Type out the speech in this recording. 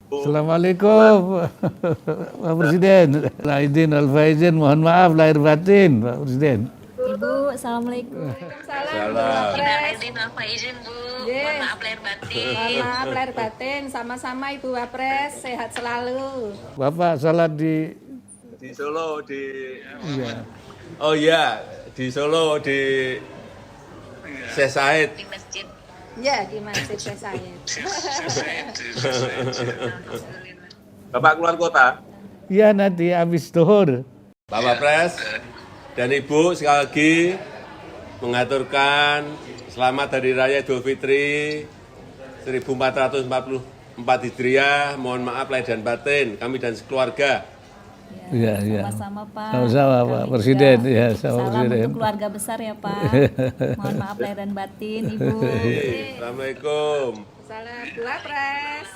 Assalamualaikum Pak Presiden. Aidin wal faizin, mohon maaf lahir batin Pak Presiden. Ibu, Assalamualaikum. Salam. Izin apa izin Bu? Mohon Yes. maaf lahir batin. Mohon maaf lahir batin, sama-sama Ibu Wapres, sehat selalu. Bapak salat di Di Solo di iya. Oh iya, di Solo di Syekh Said. Di masjid. Ya, di Masjid Syekh Said. Bapak keluar kota. Iya nanti habis zuhur. Bapak Pres dan Ibu sekali lagi mengaturkan selamat Hari Raya Idul Fitri 1444 Hijriah. Mohon maaf lahir dan batin kami dan sekeluarga. Iya, iya. Sama-sama Pak. Sama-sama, Kami Pak juga Presiden. Ya, sama salam Presiden. untuk keluarga besar ya Pak. Mohon maaf lahir dan batin Ibu. Assalamualaikum. Salam Bu Wapres.